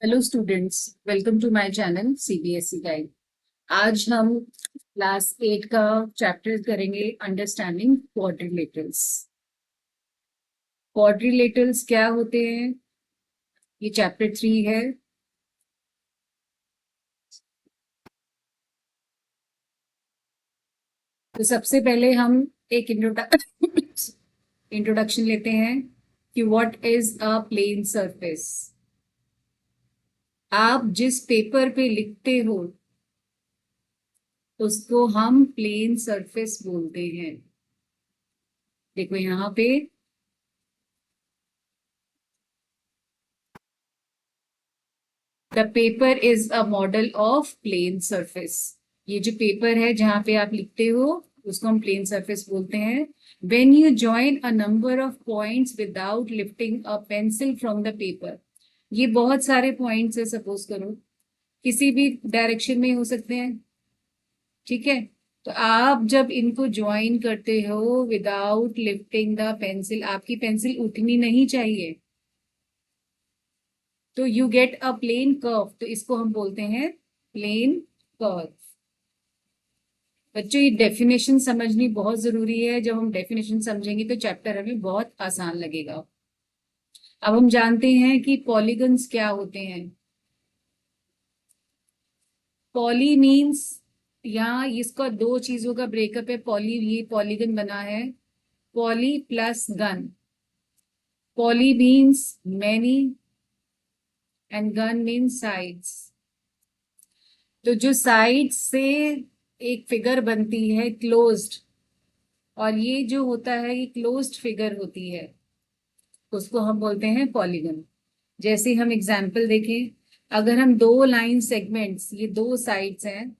Hello students, welcome to my channel CBSE guide. आज हम class 8 का चैप्टर करेंगे, अंडरस्टैंडिंग क्वाड्रिलेटरल्स। क्वाड्रिलेटरल्स क्या होते हैं, ये चैप्टर 3 है। तो सबसे पहले हम एक इंट्रोडक्शन लेते हैं कि what is a plane surface. आप जिस पेपर पे लिखते हो उसको हम प्लेन सरफेस बोलते हैं। देखो यहाँ पे the paper is a model of plane surface. ये जो पेपर है जहां पे आप लिखते हो उसको हम प्लेन सरफेस बोलते हैं। When you join a number of points without lifting a pencil from the paper. ये बहुत सारे पॉइंट्स है, सपोज करो किसी भी डायरेक्शन में हो सकते हैं, ठीक है। तो आप जब इनको ज्वाइन करते हो विदाउट लिफ्टिंग द पेंसिल, आपकी पेंसिल उठनी नहीं चाहिए, तो you get a plane curve. तो इसको हम बोलते हैं प्लेन कर्व। बच्चों, ये डेफिनेशन समझनी बहुत जरूरी है। जब हम डेफिनेशन समझेंगे तो चैप्टर हमें बहुत आसान लगेगा। अब हम जानते हैं कि पॉलीगन्स क्या होते हैं। पॉली मीन्स, यहाँ इसका दो चीजों का ब्रेकअप है। पॉली, ये पॉलीगन बना है, poly plus gun. Poly means many and gun means sides. तो जो साइड से एक फिगर बनती है क्लोज्ड, और ये जो होता है ये क्लोज्ड फिगर होती है, उसको हम बोलते हैं पॉलीगन। जैसे हम एग्जाम्पल देखें, अगर हम दो लाइन सेगमेंट्स, ये दो साइड्स हैं,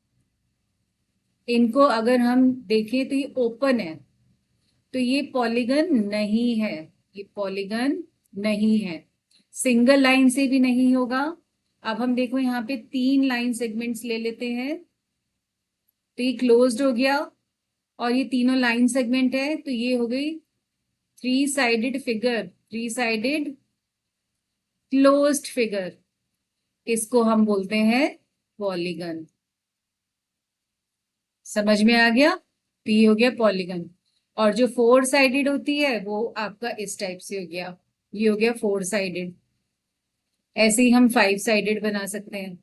इनको अगर हम देखें तो ये ओपन है, तो ये पॉलीगन नहीं है। ये पॉलीगन नहीं है, सिंगल लाइन से भी नहीं होगा। अब हम देखो यहाँ पे तीन लाइन सेगमेंट्स ले लेते हैं, तो ये क्लोज्ड हो गया, और ये तीनों लाइन सेगमेंट है, तो ये हो गई three sided figure, three sided closed figure. इसको हम बोलते हैं पॉलीगन। समझ में आ गया? तो ये हो गया पॉलीगन। और जो फोर साइडेड होती है वो आपका इस टाइप से हो गया, ये हो गया फोर साइडेड। ऐसे ही हम फाइव साइडेड बना सकते हैं,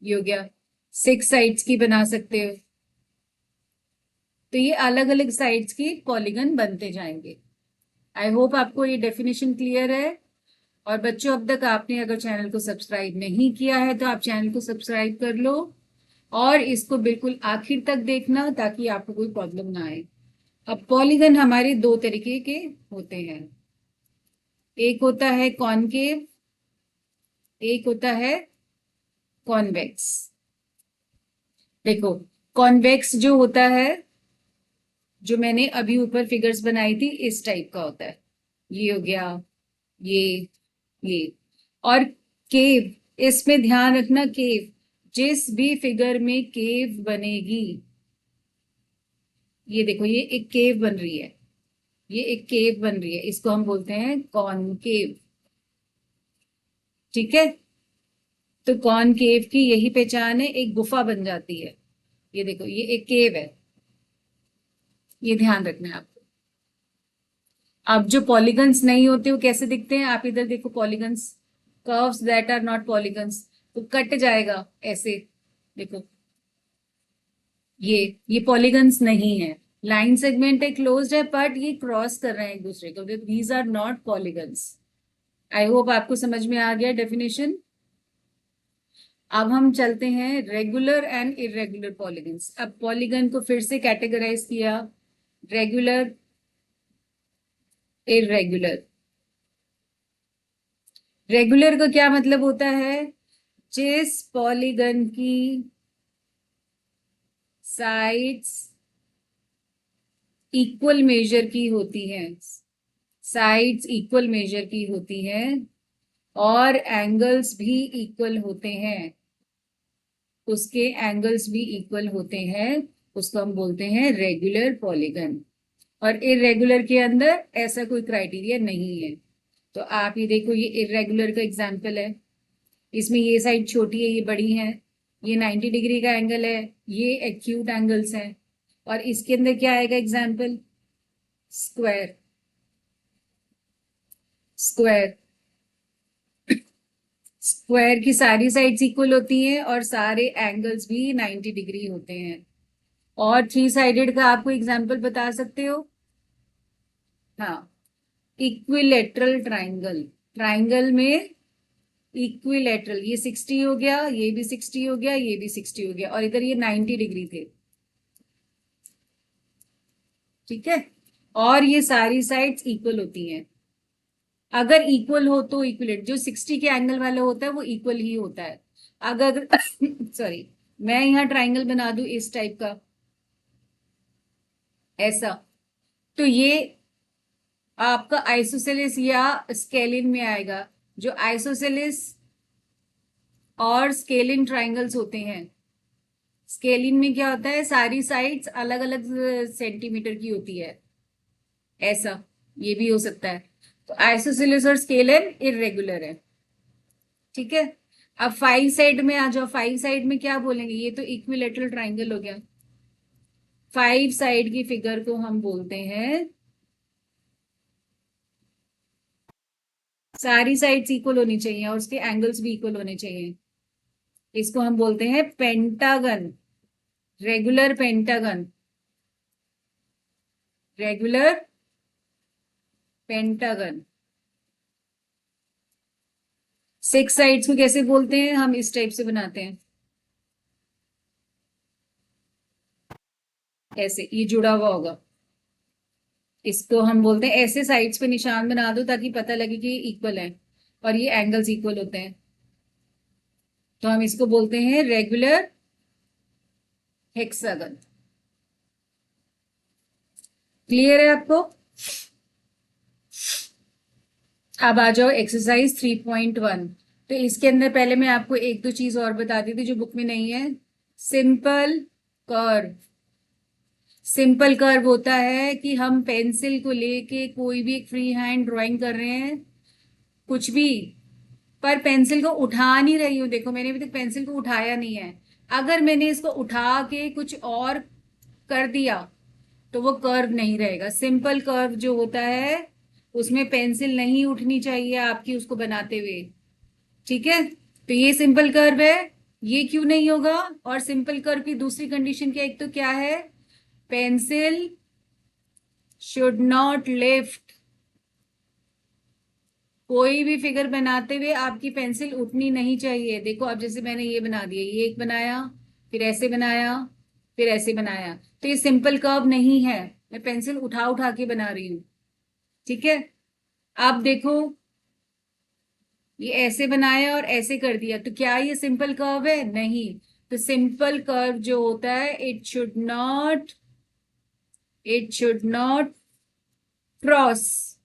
ये हो गया। सिक्स साइड्स की बना सकते हो। तो ये अलग अलग साइड्स की पॉलीगन बनते जाएंगे। आई होप आपको ये डेफिनेशन क्लियर है। और बच्चों, अब तक आपने अगर चैनल को सब्सक्राइब नहीं किया है तो आप चैनल को सब्सक्राइब कर लो, और इसको बिल्कुल आखिर तक देखना ताकि आपको कोई प्रॉब्लम ना आए। अब पॉलीगन हमारे दो तरीके के होते हैं, एक होता है कॉनकेव, एक होता है कॉन्वेक्स। देखो, कॉन्वेक्स जो होता है, जो मैंने अभी ऊपर फिगर्स बनाई थी, इस टाइप का होता है। ये हो गया, ये ये और केव, इसमें ध्यान रखना, केव, जिस भी फिगर में केव बनेगी, ये देखो ये एक केव बन रही है, ये एक केव बन रही है, इसको हम बोलते हैं कॉनकेव, ठीक है। तो कॉनकेव की यही पहचान है, एक गुफा बन जाती है। ये देखो ये एक केव है, ये ध्यान रखना है आपको। अब जो पॉलीगन्स नहीं होते वो कैसे दिखते हैं, आप इधर देखो, polygons, curves that are not polygons, तो कट जाएगा ऐसे। देखो ये पॉलीगन्स नहीं है, लाइन सेगमेंट है, क्लोज्ड है, बट ये क्रॉस कर रहे हैं एक दूसरे को, these are not polygons. I hope आपको समझ में आ गया डेफिनेशन। अब हम चलते हैं रेगुलर एंड इरेगुलर पॉलीगन्स। अब पॉलीगन को फिर से कैटेगराइज किया, रेगुलर, इरेगुलर। रेगुलर का क्या मतलब होता है, जिस पॉलीगन की साइड्स इक्वल मेजर की होती हैं, साइड्स इक्वल मेजर की होती हैं, और एंगल्स भी इक्वल होते हैं, उसके एंगल्स भी इक्वल होते हैं, उसको हम बोलते हैं रेगुलर पॉलीगन। और इरेगुलर के अंदर ऐसा कोई क्राइटेरिया नहीं है। तो आप ये देखो, ये इरेगुलर का एग्जाम्पल है। इसमें ये साइड छोटी है, ये बड़ी है। ये 90 डिग्री का एंगल है, ये एक्यूट एंगल्स हैं। और इसके अंदर क्या आएगा एग्जाम्पल? स्क्वायर। स्क्वायर, स्क्वायर की सारी साइड्स इक्वल होती हैं और सारे एंगल्स भी 90 डिग्री होते हैं। और थ्री साइडेड का आपको एग्जाम्पल बता सकते हो? हाँ, इक्विलेटरल ट्राइंगल। ट्राइंगल में इक्विलेटरल, ये 60 हो गया, ये भी 60 हो गया, ये भी 60 हो गया, और इधर ये 90 डिग्री थे। ठीक है, और ये सारी साइड्स इक्वल होती हैं। अगर इक्वल हो तो इक्विलेट, जो 60 के एंगल वाला होता है वो इक्वल ही होता है। अगर सॉरी, मैं यहाँ ट्राइंगल बना दूं इस टाइप का, ऐसा, तो ये आपका आइसोसेलेस या स्केलिन में आएगा। जो आइसोसेलेस और स्केलिन ट्राइंगल्स होते हैं, स्केलिन में क्या होता है, सारी साइड्स अलग अलग सेंटीमीटर की होती है, ऐसा। ये भी हो सकता है। तो आइसोसेलेस और स्केलिन इरेगुलर है। ठीक है, अब फाइव साइड में आ जाओ। फाइव साइड में क्या बोलेंगे? ये तो इक्विलेटरल ट्राइंगल हो गया। फाइव साइड की फिगर को हम बोलते हैं, सारी साइड्स इक्वल होनी चाहिए और उसके एंगल्स भी इक्वल होने चाहिए। इसको हम बोलते हैं pentagon, regular pentagon, regular pentagon. Six sides को कैसे बोलते हैं? हम इस टाइप से बनाते हैं, ऐसे, ये जुड़ा हुआ होगा। इसको हम बोलते हैं, ऐसे साइड्स पे निशान बना दो ताकि पता लगे कि ये इक्वल है और ये एंगल्स इक्वल होते हैं। तो हम इसको बोलते हैं रेगुलर हेक्सागन। क्लियर है आपको? अब आ जाओ एक्सरसाइज 3.1। तो इसके अंदर पहले मैं आपको एक दो चीज और बताती थी जो बुक में नहीं है। Simple curve. सिंपल कर्व होता है कि हम पेंसिल को लेके कोई भी एक फ्री हैंड ड्राइंग कर रहे हैं, कुछ भी, पर पेंसिल को उठा नहीं रही हूं। देखो, मैंने अभी तक पेंसिल को उठाया नहीं है। अगर मैंने इसको उठा के कुछ और कर दिया तो वो कर्व नहीं रहेगा। सिंपल कर्व जो होता है उसमें पेंसिल नहीं उठनी चाहिए आपकी उसको बनाते हुए। ठीक है, तो ये सिंपल कर्व है, ये क्यों नहीं होगा? और सिंपल कर्व की दूसरी कंडीशन क्या, एक तो क्या है, पेंसिल शुड नॉट लिफ्ट। कोई भी फिगर बनाते हुए आपकी पेंसिल उठनी नहीं चाहिए। देखो, अब जैसे मैंने ये बना दिया, ये एक बनाया, फिर ऐसे बनाया, फिर ऐसे बनाया, तो ये सिंपल कर्व नहीं है, मैं पेंसिल उठा उठा के बना रही हूं। ठीक है, अब देखो, ये ऐसे बनाया और ऐसे कर दिया, तो क्या ये सिंपल कर्व है? नहीं। तो सिंपल कर्व जो होता है, इट शुड नॉट क्रॉस।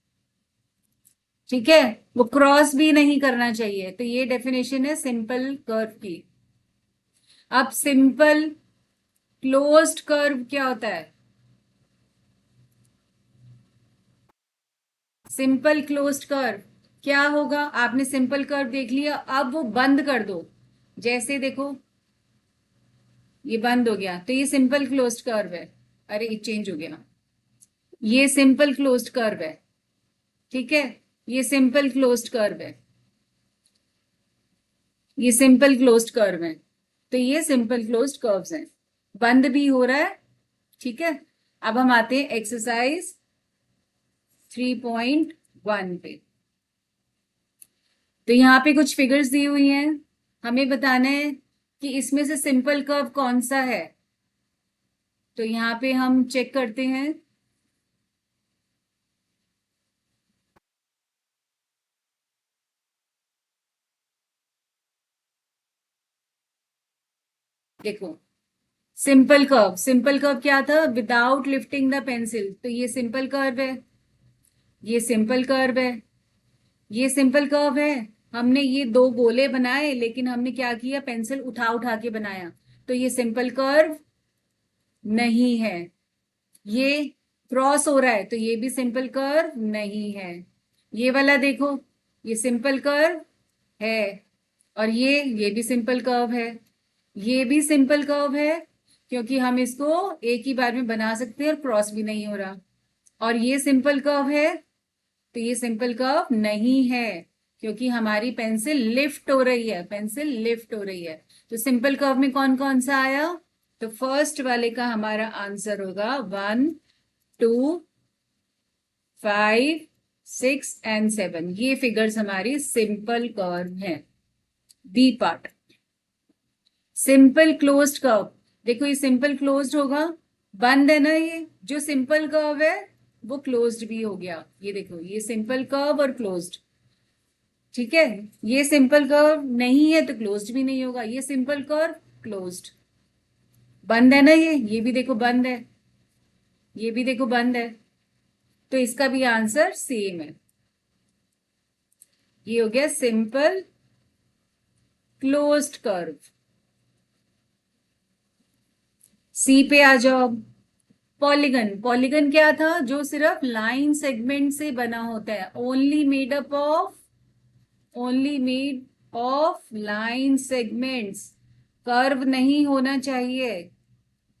ठीक है, वो क्रॉस भी नहीं करना चाहिए। तो ये डेफिनेशन है सिंपल कर्व की। अब सिंपल क्लोज्ड कर्व क्या होता है? सिंपल क्लोज्ड कर्व क्या होगा? आपने सिंपल कर्व देख लिया, अब वो बंद कर दो। जैसे देखो, ये बंद हो गया, तो ये सिंपल क्लोज्ड कर्व है। अरे, ये चेंज हो गया, ये सिंपल क्लोज्ड कर्व है। ठीक है, ये सिंपल क्लोज्ड कर्व है, ये सिंपल क्लोज्ड कर्व है। तो ये सिंपल क्लोज्ड कर्व्स हैं, बंद भी हो रहा है। ठीक है, अब हम आते हैं एक्सरसाइज 3.1 पे। तो यहाँ पे कुछ फिगर्स दी हुई हैं, हमें बताना है कि इसमें से सिंपल कर्व कौन सा है। तो यहाँ पे हम चेक करते हैं। देखो, सिंपल कर्व, सिंपल कर्व क्या था? Without lifting the pencil. तो ये सिंपल कर्व है, ये सिंपल कर्व है, ये सिंपल कर्व है। हमने ये दो गोले बनाए, लेकिन हमने क्या किया, पेंसिल उठा उठा के बनाया, तो ये सिंपल कर्व नहीं है। ये क्रॉस हो रहा है, तो ये भी सिंपल कर्व नहीं है। ये वाला देखो, ये सिंपल कर्व है, और ये भी सिंपल कर्व है, ये भी सिंपल कर्व है, क्योंकि हम इसको एक ही बार में बना सकते हैं और क्रॉस भी नहीं हो रहा। और ये सिंपल कर्व है, तो ये सिंपल कर्व नहीं है, क्योंकि हमारी पेंसिल लिफ्ट हो रही है, पेंसिल लिफ्ट हो रही है। तो सिंपल कर्व में कौन कौन सा आया? तो फर्स्ट वाले का हमारा आंसर होगा 1, 2, 5, 6 एंड 7। ये फिगर्स हमारी सिंपल कर्व है। B part, simple closed curve. देखो ये सिंपल क्लोज्ड होगा, बंद है ना, ये जो सिंपल कर्व है वो क्लोज्ड भी हो गया। ये देखो, ये सिंपल कर्व और क्लोज्ड, ठीक है। ये सिंपल कर्व नहीं है तो क्लोज्ड भी नहीं होगा। ये सिंपल कर्व क्लोज्ड, बंद है ना, ये भी देखो बंद है, ये भी देखो बंद है, तो इसका भी आंसर सेम है। ये हो गया सिंपल क्लोज्ड कर्व। सी पे आ जाओ। पॉलीगन, पॉलीगन क्या था? जो सिर्फ लाइन सेगमेंट से बना होता है, only made up of, only made of line segments, curve नहीं होना चाहिए,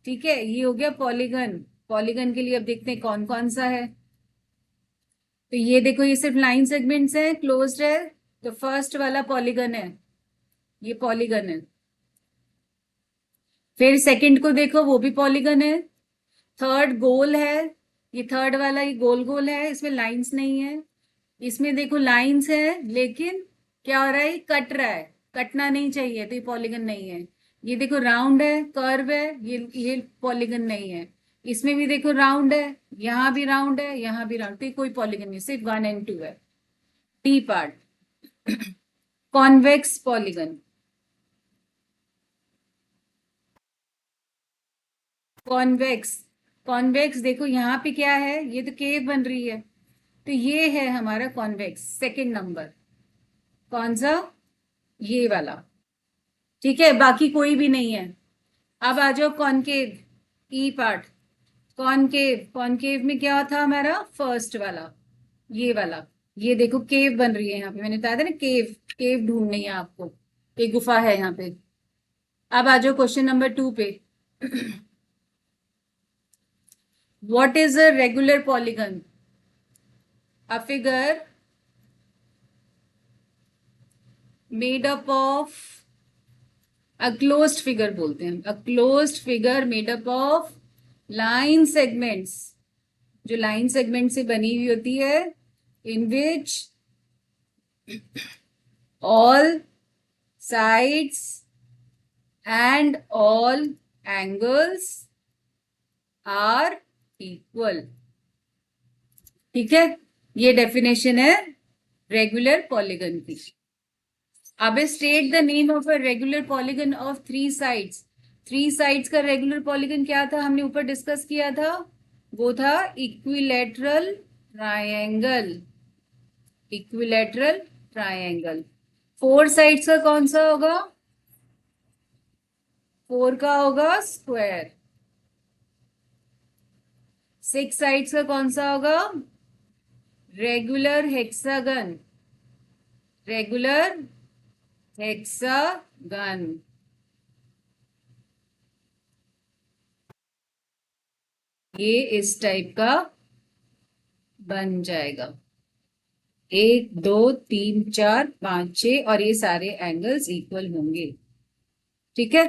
ठीक है। ये हो गया पॉलीगन। पॉलीगन के लिए अब देखते हैं कौन कौन सा है। तो ये देखो, ये सिर्फ लाइन सेगमेंट्स है, क्लोज्ड है, तो फर्स्ट वाला पॉलीगन है, ये पॉलीगन है। फिर सेकंड को देखो, वो भी पॉलीगन है। थर्ड गोल है, ये थर्ड वाला, ये गोल गोल है, इसमें लाइंस नहीं है। इसमें देखो लाइंस है, लेकिन क्या हो रहा है? कट रहा है, कटना नहीं चाहिए, तो ये पॉलीगन नहीं है। ये देखो राउंड है, कर्व है, ये पॉलीगन नहीं है। इसमें भी देखो राउंड है, यहाँ भी राउंड है, यहाँ भी राउंड, तो ये कोई पॉलीगन नहीं, सिर्फ 1 एंड 2 है। D part, convex polygon. Convex, convex देखो यहाँ पे क्या है, ये तो केव बन रही है, तो ये है हमारा कॉन्वेक्स, सेकंड नंबर। कौन सा? ये वाला, ठीक है, बाकी कोई भी नहीं है। अब आ जाओ कॉनकेव, ई पार्ट। कॉनकेव, कॉनकेव में क्या था हमारा? फर्स्ट वाला, ये वाला। ये देखो केव बन रही है यहाँ पे, मैंने बताया था ना, केव, केव ढूंढनी है आपको, एक गुफा है यहाँ पे। अब आ जाओ क्वेश्चन नंबर 2 पे। What is a regular polygon? A figure made up of, a closed figure बोलते हैं, a closed figure made up of line segments, जो लाइन सेगमेंट से बनी हुई होती है, in which all sides and all angles are equal, ठीक है। ये डेफिनेशन है रेगुलर पॉलीगन की। अब state the name of a regular polygon of 3 sides. 3 sides का रेगुलर पॉलीगन क्या था? हमने ऊपर डिस्कस किया था, वो था equilateral triangle, equilateral triangle. 4 sides का कौन सा होगा? 4 का होगा स्क्वायर। 6 साइड्स का कौन सा होगा? Regular hexagon, regular hexagon. ये इस टाइप का बन जाएगा, 1, 2, 3, 4, 5, 6, और ये सारे एंगल्स इक्वल होंगे, ठीक है।